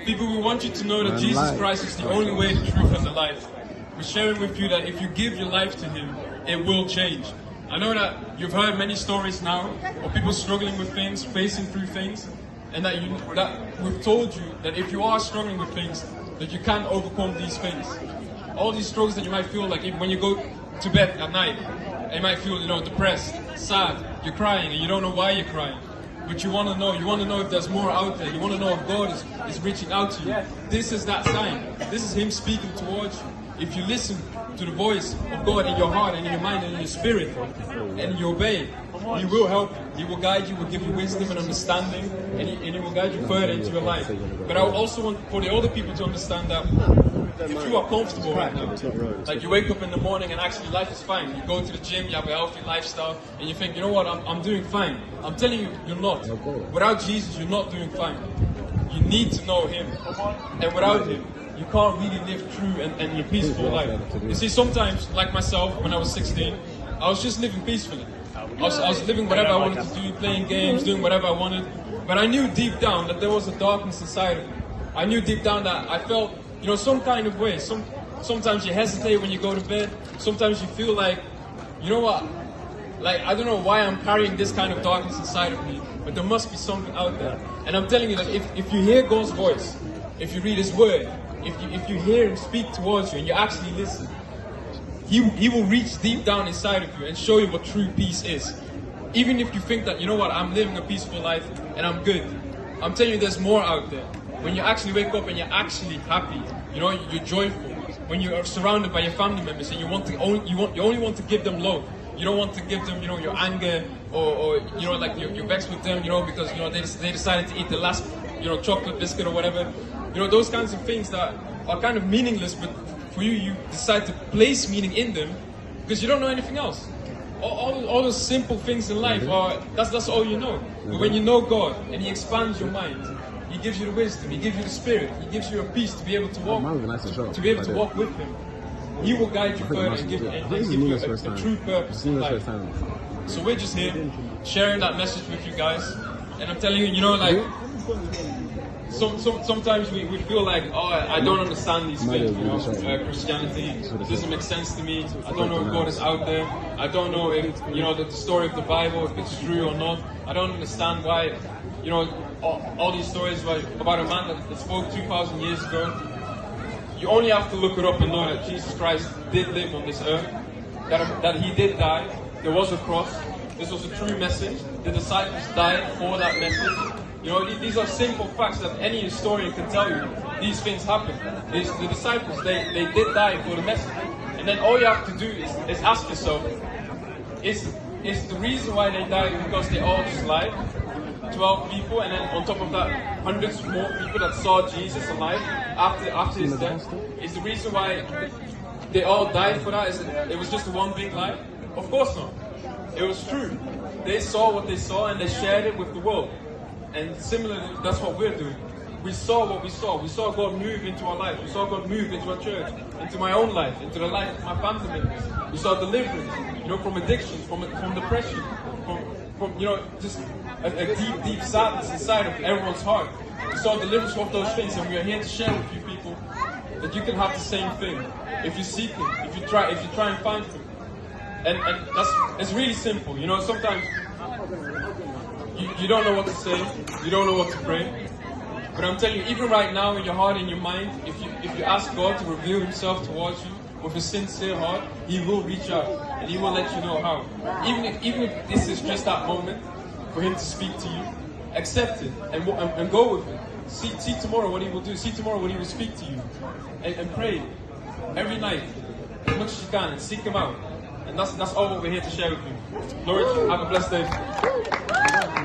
People, we want you to know that Jesus Christ is the only way, the truth, and the life. We're sharing with you that if you give your life to Him, it will change. I know that you've heard many stories now of people struggling with things, facing through things, and that we've told you that if you are struggling with things, that you can overcome these things. All these struggles that you might feel like when you go to bed at night, you might feel, depressed, sad, you're crying, and you don't know why you're crying. But you want to know if there's more out there. You want to know if God is reaching out to you. This is that sign. This is Him speaking towards you. If you listen to the voice of God in your heart and in your mind and in your spirit, and you obey, He will help you. He will guide you, will give you wisdom and understanding, and He will guide you further into your life. But I also want for the older people to understand that if you are comfortable right now, like you wake up in the morning and actually life is fine. You go to the gym, you have a healthy lifestyle, and you think, you know what, I'm doing fine. I'm telling you, you're not. Without Jesus, you're not doing fine. You need to know Him. And without Him, you can't really live true and a peaceful life. You see, sometimes, like myself, when I was 16, I was just living peacefully. I was living whatever I wanted to do, playing games, doing whatever I wanted. But I knew deep down that there was a darkness inside of me. I knew deep down that I felt, some kind of way. Sometimes you hesitate when you go to bed. Sometimes you feel like, you know what? Like, I don't know why I'm carrying this kind of darkness inside of me, but there must be something out there. And I'm telling you that if you hear God's voice, if you read His Word, if you hear Him speak towards you and you actually listen, He will reach deep down inside of you and show you what true peace is. Even if you think that, you know what, I'm living a peaceful life and I'm good, I'm telling you there's more out there. When you actually wake up and you're actually happy, you're joyful. When you are surrounded by your family members and you only want to give them love. You don't want to give them, your anger or like you're vexed with them, because they decided to eat the last, chocolate biscuit or whatever. Those kinds of things that are kind of meaningless, but for you decide to place meaning in them because you don't know anything else. All those simple things in life that's all you know. But when you know God and He expands your mind, He gives you the wisdom, He gives you the spirit, He gives you a peace to be able to walk, with Him. He will guide you further and give you a true purpose in life. So we're just here sharing that message with you guys, and I'm telling you, sometimes we feel like, I don't understand these things, Christianity doesn't make sense to me. I don't know if God is out there. I don't know if, the story of the Bible, if it's true or not. I don't understand why, all these stories about a man that spoke 2,000 years ago. You only have to look it up and know that Jesus Christ did live on this earth, that He did die. There was a cross. This was a true message. The disciples died for that message. These are simple facts that any historian can tell you. These things happened. The disciples, they did die for the message. And then all you have to do is ask yourself, is the reason why they died because they all just lied? 12 people, and then on top of that, hundreds more people that saw Jesus alive after His death. Is the reason why they all died for that? It was just one big lie? Of course not. It was true. They saw what they saw and they shared it with the world. And similarly, that's what we're doing. We saw what we saw. We saw God move into our life. We saw God move into our church, into my own life, into the life of my family members. We saw deliverance, from addictions, from depression, from just a deep sadness inside of everyone's heart. We saw deliverance from those things, and we are here to share with you people that you can have the same thing if you seek Him, if you try and find Him. And it's really simple. Sometimes you don't know what to say, you don't know what to pray. But I'm telling you, even right now in your heart and your mind, if you ask God to reveal Himself towards you with a sincere heart, He will reach out and He will let you know how. Even if this is just that moment for Him to speak to you, accept it and go with it. See tomorrow what He will do. See tomorrow what He will speak to you, and pray every night as much as you can and seek Him out. And that's all what we're here to share with you. Norwich, have a blessed day.